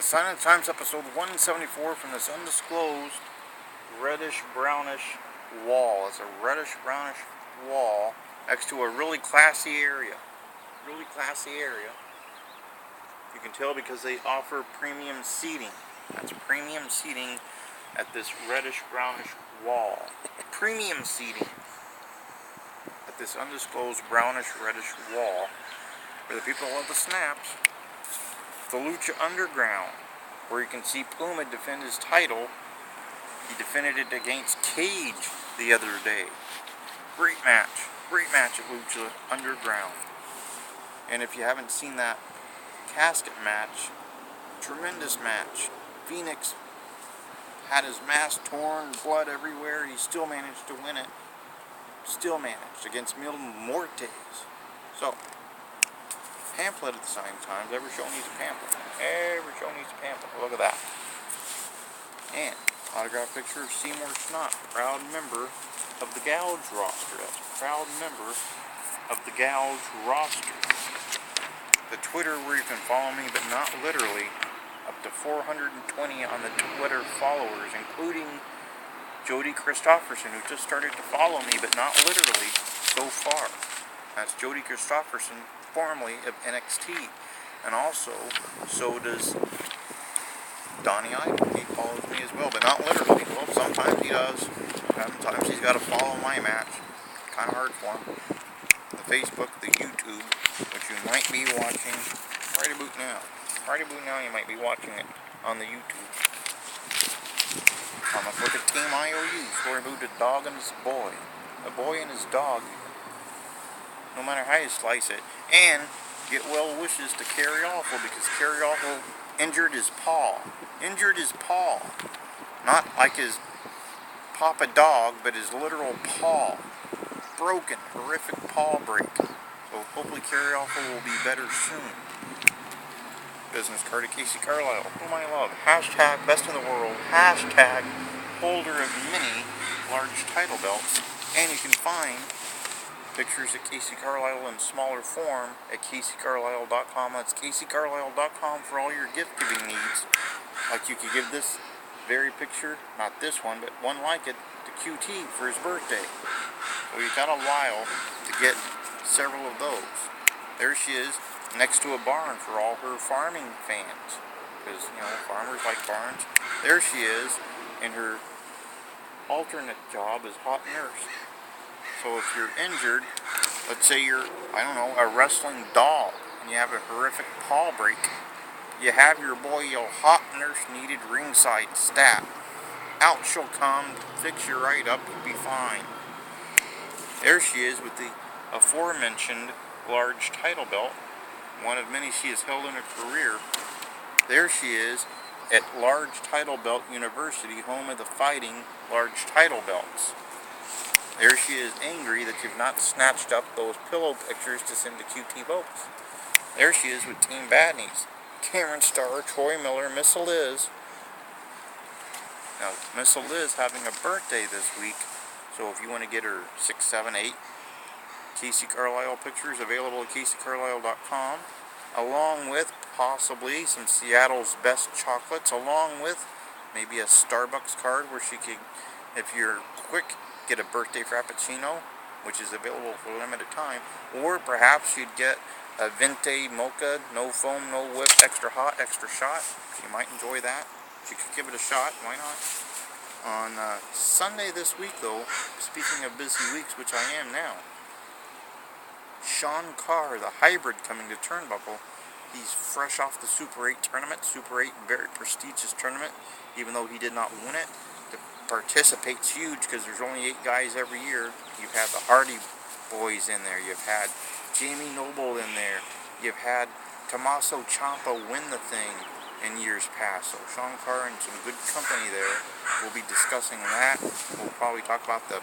Sign of the Times, episode 174 from this undisclosed reddish-brownish wall. It's a reddish-brownish wall next to a really classy area. Really classy area. You can tell because they offer premium seating. That's premium seating at this reddish-brownish wall. Premium seating at this undisclosed brownish-reddish wall where the people love the snaps. The Lucha Underground, where you can see Puma defend his title. He defended it against Cage the other day. Great match at Lucha Underground. And if you haven't seen that casket match, tremendous match. Phoenix had his mask torn, blood everywhere. He still managed to win it. Still managed against Mil Muertes. So, pamphlet at the Sign Times. Every show needs a pamphlet. Every show needs a pamphlet. Look at that. And autograph picture of Seymour Snot, proud member of the Gouge roster. That's a proud member of the Gouge roster. The Twitter where you can follow me, but not literally. Up to 420 on the Twitter followers, including Jody Christopherson, who just started to follow me, but not literally so far. That's Jody Christopherson, formerly of NXT. And also, so does Donnie Idol. He follows me as well, but not literally. Well, sometimes he does. Sometimes he's got to follow my match. Kind of hard for him. The Facebook, the YouTube, which you might be watching right about now. Right about now, you might be watching it on the YouTube. Let's look at Team IOU. Story about a dog and his boy. A boy and his dog. No matter how you slice it. And get well wishes to Kerry Awful, because Kerry Awful injured his paw. Injured his paw. Not like his papa dog, but his literal paw. Broken. Horrific paw break. So hopefully Kerry Awful will be better soon. Business card of Casey Carlisle, whom I love. Hashtag best in the world. Hashtag holder of many large title belts. And you can find pictures of Casey Carlisle in smaller form at CaseyCarlisle.com. That's CaseyCarlisle.com for all your gift giving needs. Like you could give this very picture, not this one, but one like it, to QT for his birthday. So you got a while to get several of those. There she is, next to a barn for all her farming fans. Because, farmers like barns. There she is, in her alternate job as hot nurse. So if you're injured, let's say you're, a wrestling dog, and you have a horrific paw break, you have your boy yell, hot nurse needed ringside stat. Out she'll come, fix you right up, you'll be fine. There she is with the aforementioned large title belt, one of many she has held in her career. There she is at Large Title Belt University, home of the Fighting Large Title Belts. There she is, angry that you've not snatched up those pillow pictures to send to QT votes. There she is with Team Bad Knees. Cameron Starr, Troy Miller, Miss Eliz. Now, Miss Eliz having a birthday this week, so if you want to get her 6, 7, 8 Casey Carlisle pictures available at CaseyCarlisle.com, along with possibly some Seattle's best chocolates, along with maybe a Starbucks card where she could, if you're quick, get a birthday frappuccino, which is available for a limited time, or perhaps you'd get a Venti mocha, no foam, no whip, extra hot, extra shot. She might enjoy that. She could give it a shot, why not? On Sunday this week, though, speaking of busy weeks, which I am now, Sean Carr, the hybrid coming to Turnbuckle. He's fresh off the Super 8 tournament. Super 8, very prestigious tournament, even though he did not win it. To participate's huge because there's only 8 guys every year. You've had the Hardy Boys in there. You've had Jamie Noble in there. You've had Tommaso Ciampa win the thing in years past. So Sean Carr and some good company there. We'll be discussing that. We'll probably talk about the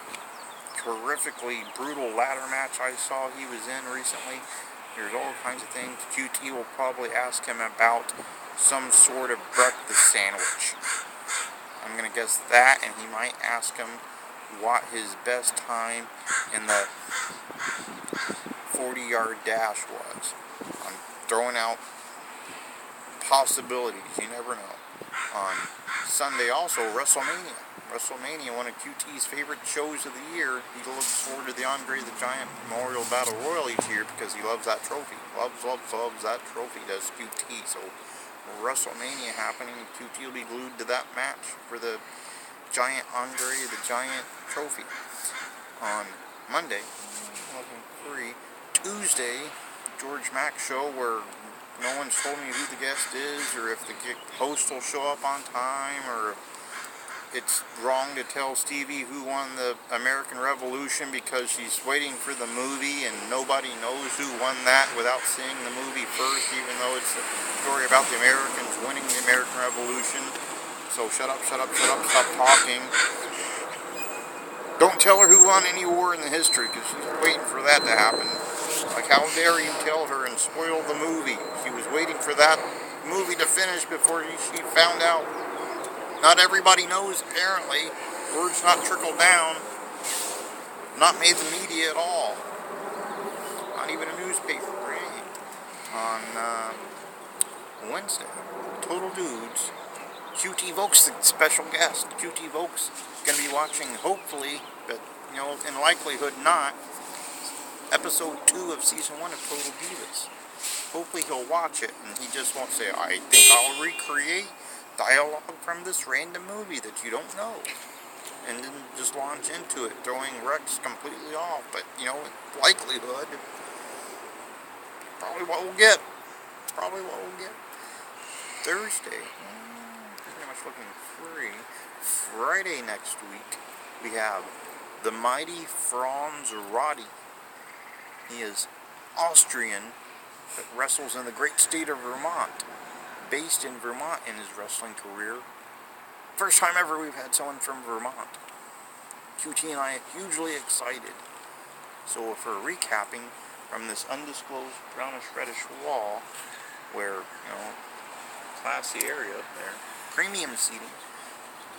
terrifically brutal ladder match I saw he was in recently. There's all kinds of things. QT will probably ask him about some sort of breakfast sandwich. I'm going to guess that, and he might ask him what his best time in the 40-yard dash was. I'm throwing out possibilities. You never know. On Sunday also, Wrestlemania. Wrestlemania, one of QT's favorite shows of the year. He looks forward to the Andre the Giant Memorial Battle Royal each year because he loves that trophy. Loves that trophy, does QT. So WrestleMania happening, QT will be glued to that match for the Giant Andre the Giant trophy. On Monday, looking free. Tuesday, George Mack show where no one's told me who the guest is, or if the host will show up on time, or it's wrong to tell Stevie who won the American Revolution because she's waiting for the movie and nobody knows who won that without seeing the movie first, even though it's a story about the Americans winning the American Revolution. So shut up, stop talking. Don't tell her who won any war in the history because she's waiting for that to happen. Like, how dare you tell her and spoil the movie? She was waiting for that movie to finish before she found out. Not everybody knows, apparently. Word's not trickled down. Not made the media at all. Not even a newspaper or anything. On Wednesday, Total Dudes, QT Volk's the special guest. QT Volk's going to be watching, hopefully, but, in likelihood not, episode 2 of season 1 of Total Divas. Hopefully he'll watch it and he just won't say, I think I'll recreate dialogue from this random movie that you don't know. And then just launch into it, throwing Rex completely off. But, likelihood, probably what we'll get. Thursday, pretty much looking free. Friday next week, we have the mighty Franz Roddy. He is Austrian, but wrestles in the great state of Vermont. Based in Vermont in his wrestling career. First time ever we've had someone from Vermont. QT and I are hugely excited. So for recapping from this undisclosed brownish reddish wall, where, classy area up there, premium seating,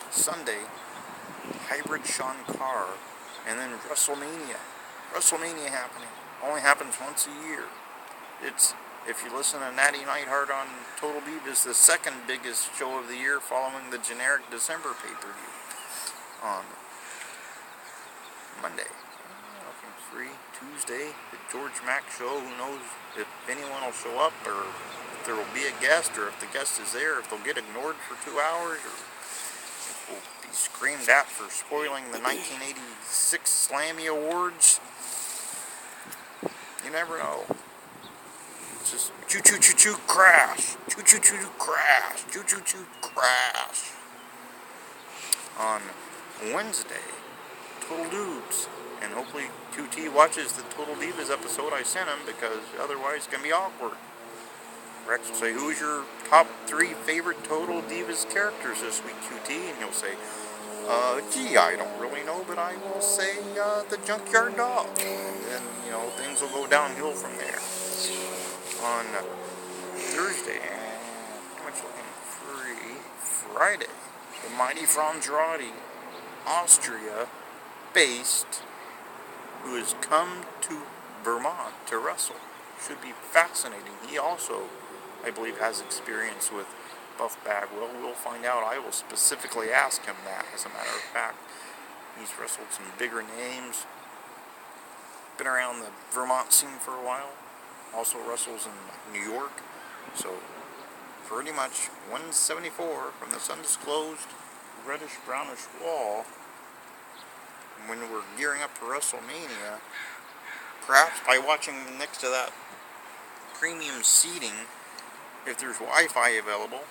Sunday, hybrid Sean Carr, and then Wrestlemania. Wrestlemania happening. Only happens once a year. It's, if you listen to Natty Neidhart on Total Divas, the second biggest show of the year following the generic December pay-per-view. On Monday, looking free. Tuesday, the George Mack show. Who knows if anyone will show up, or if there will be a guest, or if the guest is there, if they'll get ignored for 2 hours, or if we'll be screamed at for spoiling the 1986 Slammy Awards. You never know. It's just choo-choo-choo-choo crash. Choo-choo-choo-choo crash. Choo-choo-choo crash. On Wednesday, Total Dudes. And hopefully QT watches the Total Divas episode I sent him, because otherwise it's going to be awkward. Rex will say, who's your top 3 favorite Total Divas characters this week, QT? And he'll say, gee, I don't really know, but I will say the Junkyard Dog. And then, things will go downhill from there. On Thursday, pretty much looking free. Friday, the mighty Franz Roddy, Austria based, who has come to Vermont to wrestle. Should be fascinating. He also, I believe, has experience with Buff Bagwell. We'll find out. I will specifically ask him that, as a matter of fact. He's wrestled some bigger names. Been around the Vermont scene for a while. Also wrestles in New York. So, pretty much 174 from this undisclosed reddish-brownish wall. When we're gearing up for WrestleMania, perhaps by watching next to that premium seating, if there's Wi-Fi available,